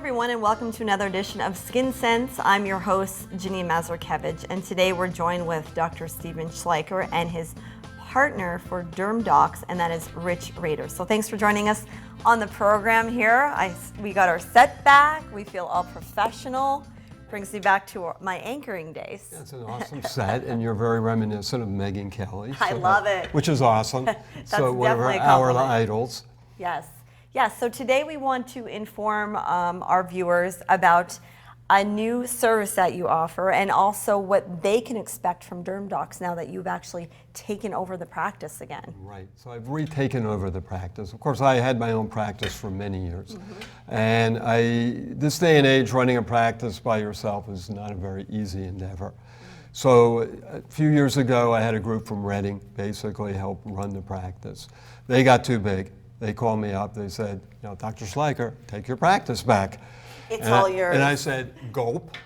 everyone, and welcome to another edition of Skin Sense. I'm your host, Jeannine Mazurkiwecz, and today we're joined with Dr. Steven Schleicher and his partner for Derm Docs, and that is Rich Rader. So thanks for joining us on the program here. We got our set back. We feel all professional. Brings me back to my anchoring days. It's an awesome set, and you're very reminiscent of Megyn Kelly. I love it. Which is awesome. So one of definitely our a compliment. idols. Yes. Yes, so today we want to inform our viewers about a new service that you offer and also what they can expect from Derm Docs now that you've actually taken over the practice again. Right, so I've retaken over the practice. Of course, I had my own practice for many years. And this day and age, running a practice by yourself is not a very easy endeavor. So a few years ago, I had a group from Reading basically help run the practice. They got too big. They called me up, they said, Dr. Schleicher, take your practice back. It's all yours. And I said, gulp.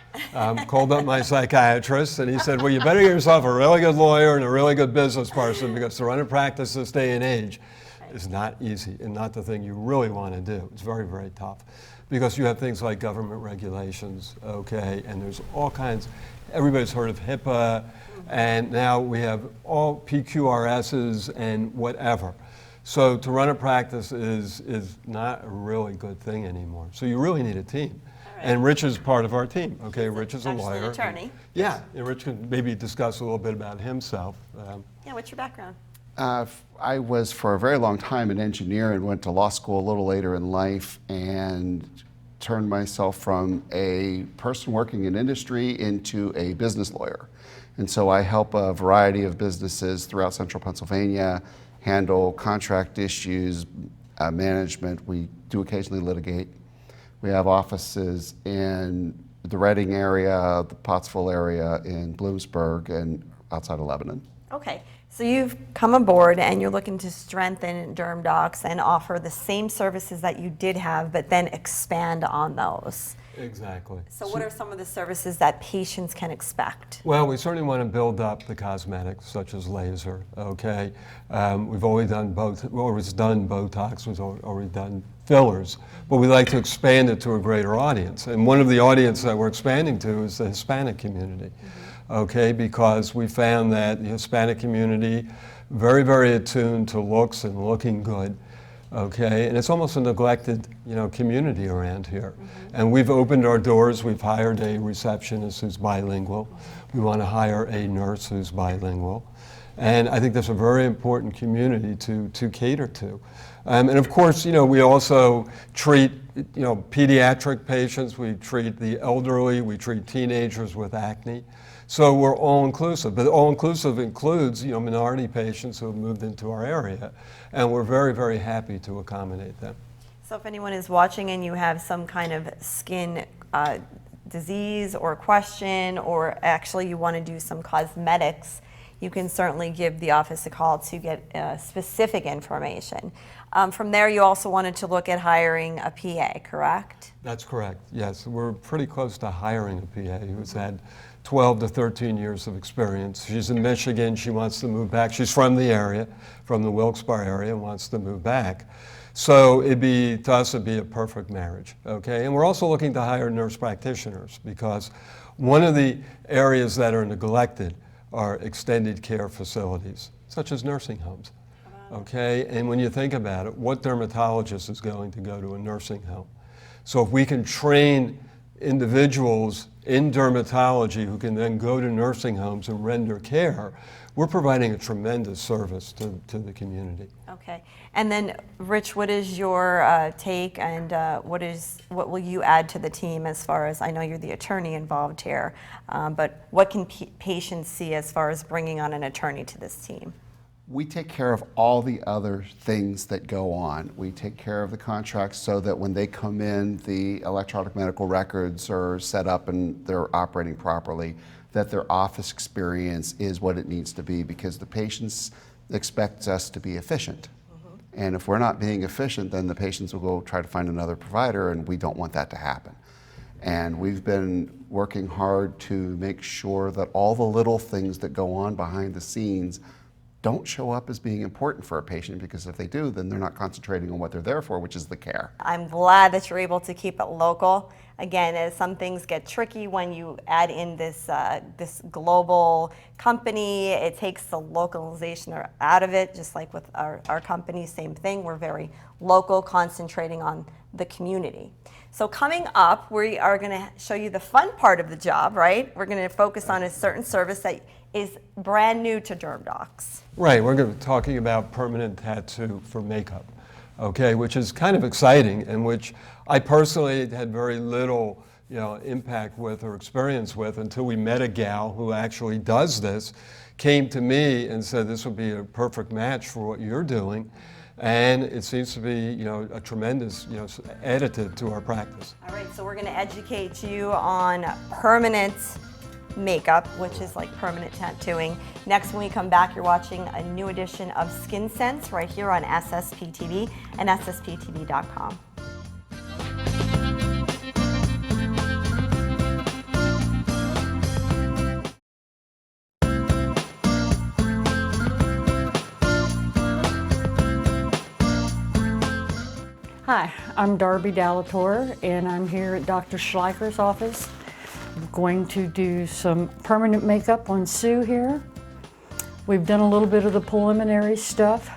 Called up my psychiatrist, and he said, well, you better get yourself a really good lawyer and a really good business person, because to run a practice this day and age is not easy and not the thing you really want to do. It's very, very tough, because you have things like government regulations, okay, and there's all kinds. Everybody's heard of HIPAA, and now we have all PQRSs and whatever. So to run a practice is not a really good thing anymore. So you really need a team. Right. And Rich is part of our team. Okay, Rich is a lawyer. An attorney. Yeah, and Rich can maybe discuss a little bit about himself. Yeah, what's your background? I was for a very long time an engineer and went to law school a little later in life and turned myself from a person working in industry into a business lawyer. And so I help a variety of businesses throughout central Pennsylvania handle contract issues, management. We do occasionally litigate. We have offices in the Reading area, the Pottsville area, in Bloomsburg, and outside of Lebanon. Okay, so you've come aboard and you're looking to strengthen Derm Docs and offer the same services that you did have, but then expand on those. Exactly. So what are some of the services that patients can expect? Well, we certainly want to build up the cosmetics, such as laser, okay? We've always done Botox, we've already done fillers, but we like to expand it to a greater audience. And one of the audience that we're expanding to is the Hispanic community, okay? Because we found that the Hispanic community, very, very attuned to looks and looking good. Okay, and it's almost a neglected, community around here. And we've opened our doors. We've hired a receptionist who's bilingual. We want to hire a nurse who's bilingual. And I think that's a very important community to cater to. And of course, we also treat, pediatric patients. We treat the elderly. We treat teenagers with acne. So we're all-inclusive, but all-inclusive includes, minority patients who have moved into our area, and we're very, very happy to accommodate them. So if anyone is watching and you have some kind of skin disease or question, or actually you want to do some cosmetics, you can certainly give the office a call to get specific information. From there, you also wanted to look at hiring a PA, correct? That's correct, yes. We're pretty close to hiring a PA who's had 12 to 13 years of experience. She's in Michigan, she wants to move back. She's from the area, from the Wilkes-Barre area, and wants to move back. So to us, it'd be a perfect marriage, okay? And we're also looking to hire nurse practitioners, because one of the areas that are neglected are extended care facilities, such as nursing homes, okay? And when you think about it, what dermatologist is going to go to a nursing home? So if we can train individuals in dermatology who can then go to nursing homes and render care, we're providing a tremendous service to the community. Okay, and then Rich, what is your take, and what will you add to the team as far as, I know you're the attorney involved here, but what can patients see as far as bringing on an attorney to this team? We take care of all the other things that go on. We take care of the contracts so that when they come in, the electronic medical records are set up and they're operating properly, that their office experience is what it needs to be, because the patients expect us to be efficient. And if we're not being efficient, then the patients will go try to find another provider, and we don't want that to happen. And we've been working hard to make sure that all the little things that go on behind the scenes don't show up as being important for a patient, because if they do, then they're not concentrating on what they're there for, which is the care. I'm glad that you're able to keep it local. Again, as some things get tricky when you add in this this global company, it takes the localization out of it, just like with our company, same thing. We're very local, concentrating on the community. So coming up, we are going to show you the fun part of the job, right? We're going to focus on a certain service that is brand new to derm docs. Right, we're going to be talking about permanent tattoo for makeup, okay, which is kind of exciting, and which I personally had very little, impact with or experience with until we met a gal who actually does this, came to me and said this would be a perfect match for what you're doing, and it seems to be, a tremendous, additive to our practice. All right, so we're going to educate you on permanent makeup, which is like permanent tattooing. Next, when we come back, you're watching a new edition of Skin Sense right here on SSP TV and SSPTV.com. Hi, I'm Darby Dallator, and I'm here at Dr. Schleicher's office. I'm going to do some permanent makeup on Sue here. We've done a little bit of the preliminary stuff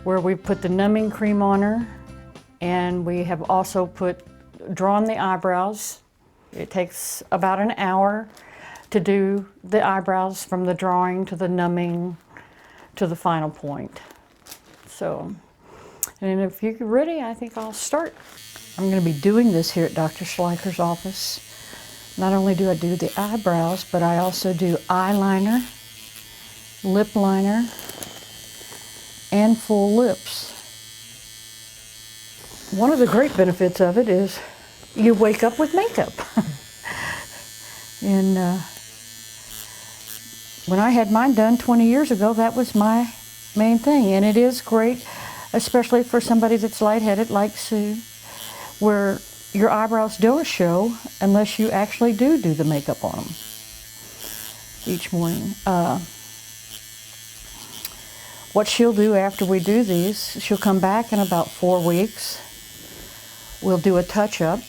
where we put the numbing cream on her, and we have also drawn the eyebrows. It takes about an hour to do the eyebrows, from the drawing to the numbing to the final point. And if you're ready, I think I'll start. I'm going to be doing this here at Dr. Schleicher's office. Not only do I do the eyebrows, but I also do eyeliner, lip liner, and full lips. One of the great benefits of it is you wake up with makeup. And when I had mine done 20 years ago, that was my main thing. And it is great, especially for somebody that's lightheaded like Sue, where your eyebrows don't show unless you actually do the makeup on them each morning. What she'll do after we do these, she'll come back in about 4 weeks. We'll do a touch-up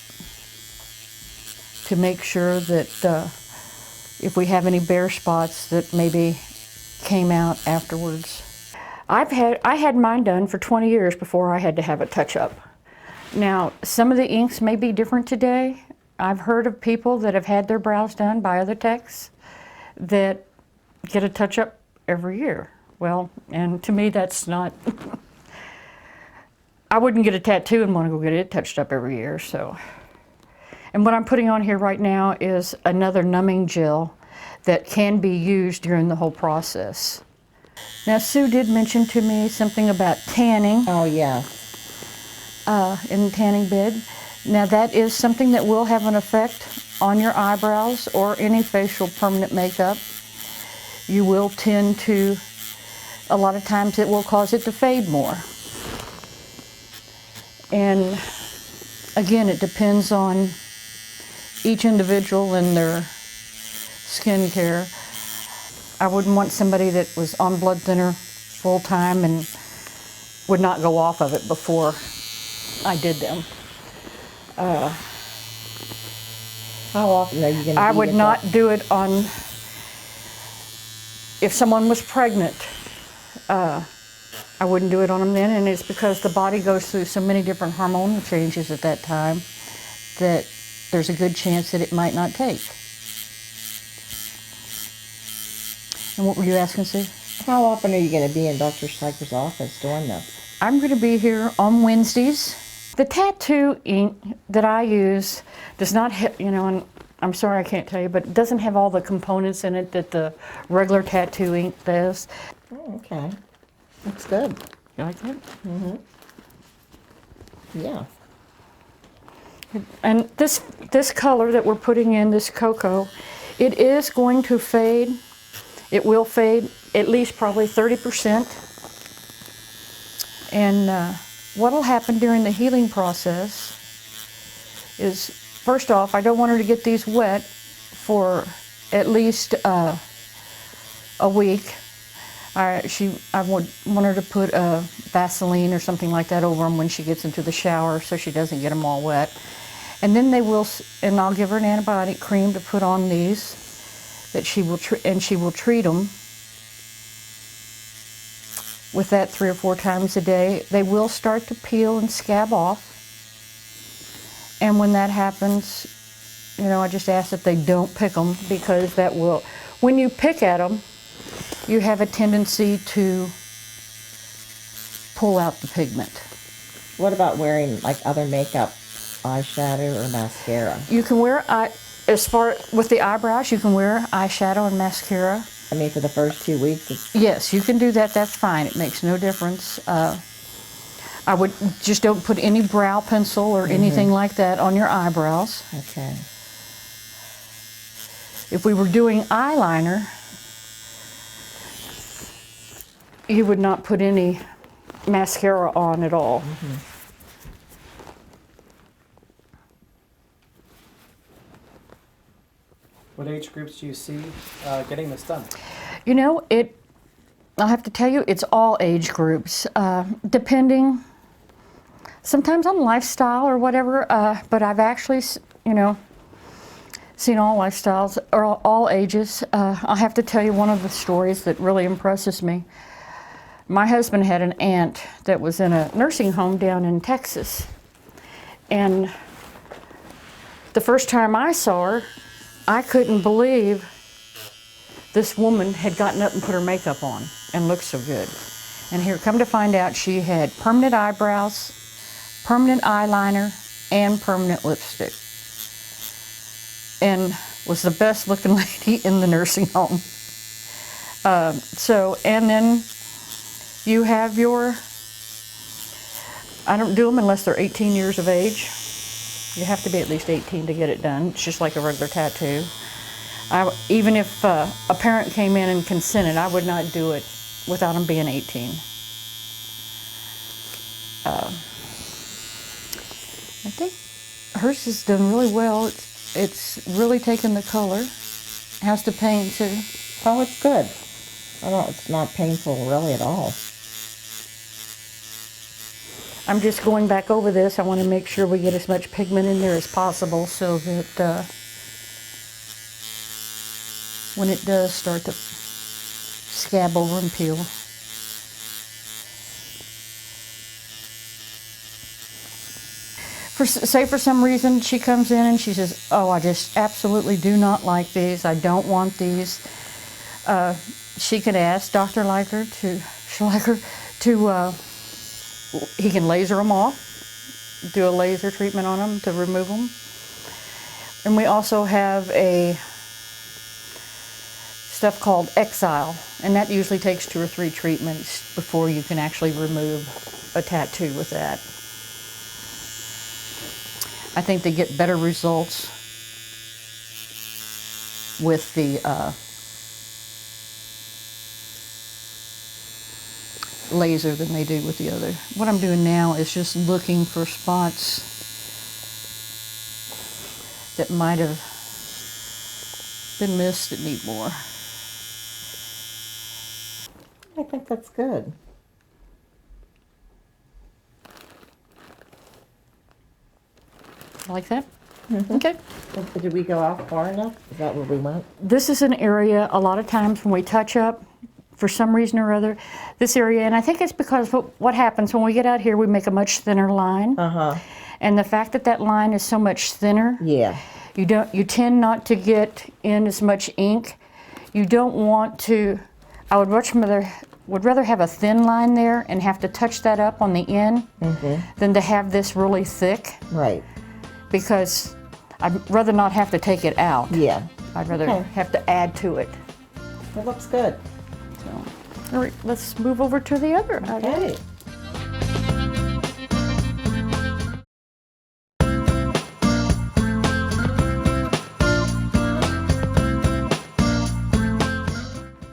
to make sure that if we have any bare spots that maybe came out afterwards. I had mine done for 20 years before I had to have a touch-up. Now, some of the inks may be different today. I've heard of people that have had their brows done by other techs that get a touch-up every year. Well, and to me that's not, I wouldn't get a tattoo and want to go get it touched up every year, so. And what I'm putting on here right now is another numbing gel that can be used during the whole process. Now, Sue did mention to me something about tanning. Oh, yeah. In the tanning bed. Now, that is something that will have an effect on your eyebrows or any facial permanent makeup. You will tend to, a lot of times it will cause it to fade more. And again, it depends on each individual and their skin care. I wouldn't want somebody that was on blood thinner full time and would not go off of it before I did them. How often are you going to I would not do it on, if someone was pregnant, I wouldn't do it on them then, and it's because the body goes through so many different hormonal changes at that time that there's a good chance that it might not take. And what were you asking, Sue? How often are you going to be in Dr. Schleicher's office doing this? I'm going to be here on Wednesdays. The tattoo ink that I use does not have, and I'm sorry I can't tell you, but it doesn't have all the components in it that the regular tattoo ink does. Oh, okay. That's good. You like that? Mm-hmm. Yeah. And this color that we're putting in, this cocoa, it is going to fade. It will fade at least probably 30%. And what'll happen during the healing process is, first off, I don't want her to get these wet for at least a week. I want her to put Vaseline or something like that over them when she gets into the shower so she doesn't get them all wet. And then and I'll give her an antibiotic cream to put on these that she will treat them with that 3 or 4 times a day. They will start to peel and scab off. And when that happens, I just ask that they don't pick them, because when you pick at them, you have a tendency to pull out the pigment. What about wearing like other makeup, eyeshadow or mascara? You can wear, with the eyebrows, you can wear eyeshadow and mascara. I mean, for the first 2 weeks? Yes, you can do that. That's fine. It makes no difference. I would just don't put any brow pencil or anything like that on your eyebrows. Okay. If we were doing eyeliner, you would not put any mascara on at all. What age groups do you see getting this done? I'll have to tell you, it's all age groups, depending sometimes on lifestyle or whatever, but I've actually, seen all lifestyles or all ages. I'll have to tell you one of the stories that really impresses me. My husband had an aunt that was in a nursing home down in Texas, and the first time I saw her, I couldn't believe this woman had gotten up and put her makeup on and looked so good. And here, come to find out, she had permanent eyebrows, permanent eyeliner, and permanent lipstick. And was the best looking lady in the nursing home. And then you have I don't do them unless they're 18 years of age. You have to be at least 18 to get it done. It's just like a regular tattoo. Even if a parent came in and consented, I would not do it without them being 18. I think hers is done really well. It's really taken the color. Has the paint too. Oh, it's good. It's not painful really at all. I'm just going back over this. I want to make sure we get as much pigment in there as possible so that when it does start to scab over and peel. Say for some reason she comes in and she says, "Oh, I just absolutely do not like these. I don't want these." She can ask Dr. Schleicher to he can laser them off, do a laser treatment on them to remove them. And we also have a stuff called Exile, and that usually takes 2 or 3 treatments before you can actually remove a tattoo with that. I think they get better results with the laser than they do with the other. What I'm doing now is just looking for spots that might have been missed that need more. I think that's good. Like that? Okay. Did we go out far enough? Is that where we went? This is an area, a lot of times when we touch up, for some reason or other, this area, and I think it's because what happens when we get out here, we make a much thinner line. And the fact that that line is so much thinner, Yeah. you tend not to get in as much ink. You don't want to, I would rather have a thin line there and have to touch that up on the end than to have this really thick. Right. Because I'd rather not have to take it out. Yeah. I'd rather have to add to it. It looks good. So, all right, let's move over to the other. Okay.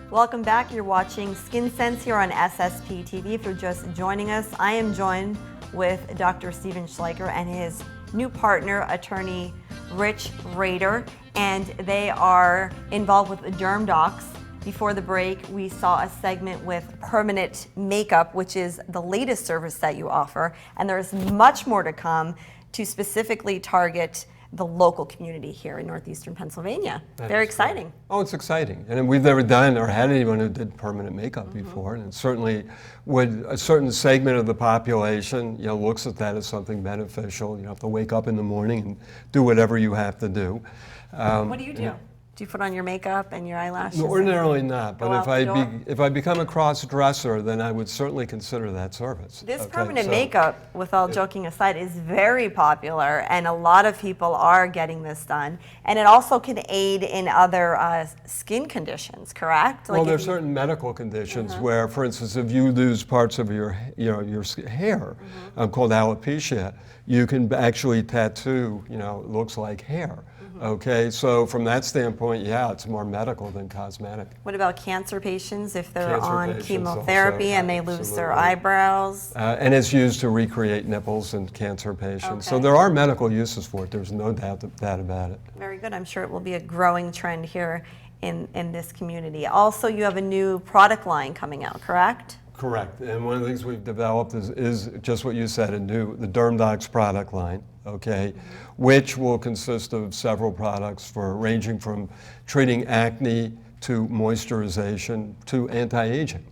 Welcome back. You're watching Skin Sense here on SSP TV. If you're just joining us, I am joined with Dr. Steven Schleicher and his new partner, attorney Rich Rader, and they are involved with Derm Docs. Before the break, we saw a segment with permanent makeup, which is the latest service that you offer, and there's much more to come to specifically target the local community here in northeastern Pennsylvania. Very exciting. Oh, it's exciting. And we've never done or had anyone who did permanent makeup before. And certainly when a certain segment of the population, looks at that as something beneficial. You have to wake up in the morning and do whatever you have to do. What do you do? Do you put on your makeup and your eyelashes? No, ordinarily not, Go but out if I become a cross-dresser, then I would certainly consider that service. This Okay, permanent so- makeup, with all joking aside, is very popular, and a lot of people are getting this done. And it also can aid in other skin conditions, correct? Well, if there are you- certain medical conditions where, for instance, if you lose parts of your hair, called alopecia, you can actually tattoo, it looks like hair. Okay, so from that standpoint, yeah, it's more medical than cosmetic. What about cancer patients if they're Cancer on patients chemotherapy also, and they lose their absolutely. eyebrows? And it's used to recreate nipples in cancer patients. So Okay. there are medical uses for it. There's no doubt about it. Very good. I'm sure it will be a growing trend here in this community. Also, you have a new product line coming out, correct? Correct. And one of the things we've developed is just what you said, the DermDocs product line, okay, which will consist of several products ranging from treating acne to moisturization to anti-aging.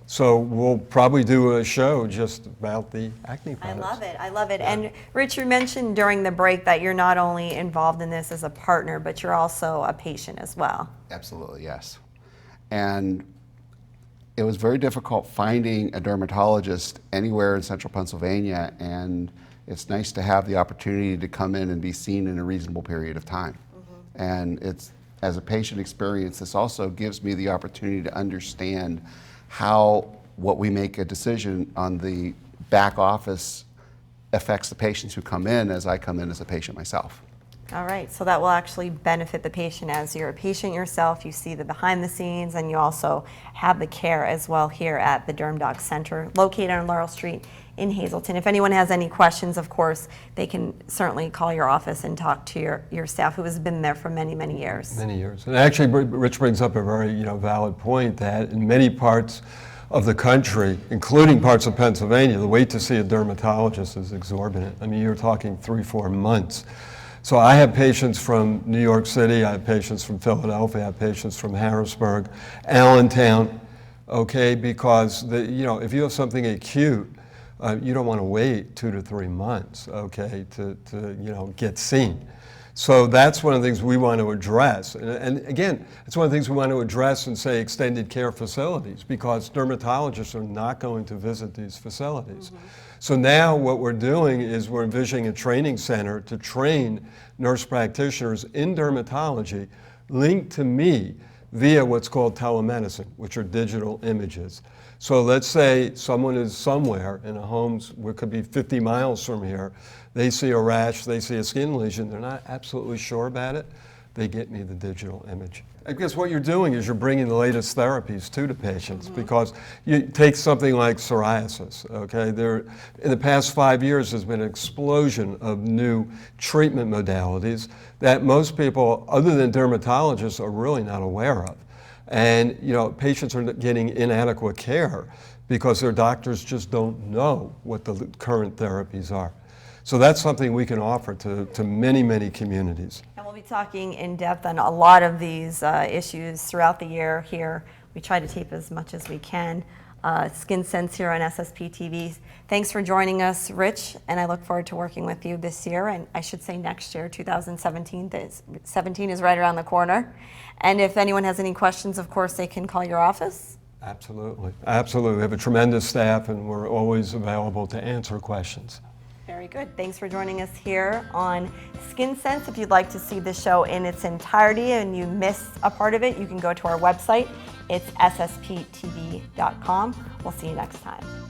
So we'll probably do a show just about the acne I products. love it. I love it. And Richard mentioned during the break that you're not only involved in this as a partner, but you're also a patient as well. Absolutely, yes. And it was very difficult finding a dermatologist anywhere in central Pennsylvania, and it's nice to have the opportunity to come in and be seen in a reasonable period of time. And as a patient experience, this also gives me the opportunity to understand how what we make a decision on the back office affects the patients who come in as I come in as a patient myself. All right, so that will actually benefit the patient as you're a patient yourself. You see the behind the scenes, and you also have the care as well here at the DermDocs Center, located on Laurel Street in Hazleton. If anyone has any questions, of course, they can certainly call your office and talk to your staff, who has been there for many, many years. Many years. And actually, Rich brings up a very valid point that in many parts of the country, including parts of Pennsylvania, the wait to see a dermatologist is exorbitant. I mean, you're talking 3-4 months. So I have patients from New York City, I have patients from Philadelphia, I have patients from Harrisburg, Allentown, okay, because if you have something acute, you don't want to wait 2 to 3 months, okay, to get seen. So that's one of the things we want to address. And again, it's one of the things we want to address in, say, extended care facilities, because dermatologists are not going to visit these facilities. So now what we're doing is we're envisioning a training center to train nurse practitioners in dermatology linked to me via what's called telemedicine, which are digital images. So let's say someone is somewhere in a home, it could be 50 miles from here, they see a rash, they see a skin lesion, they're not absolutely sure about it, they get me the digital image. I guess what you're doing is you're bringing the latest therapies to the patients, because you take something like psoriasis, okay? In the past 5 years, there's been an explosion of new treatment modalities that most people, other than dermatologists, are really not aware of. And patients are getting inadequate care because their doctors just don't know what the current therapies are. So that's something we can offer to many, many communities. And we'll be talking in depth on a lot of these issues throughout the year here. We try to tape as much as we can. Skin Sense here on SSP TV. Thanks for joining us, Rich, and I look forward to working with you this year, and I should say next year, 2017. 17 is right around the corner. And if anyone has any questions, of course, they can call your office. Absolutely. Absolutely. We have a tremendous staff, and we're always available to answer questions. Very good. Thanks for joining us here on Skin Sense. If you'd like to see the show in its entirety and you missed a part of it, you can go to our website. It's ssptv.com. We'll see you next time.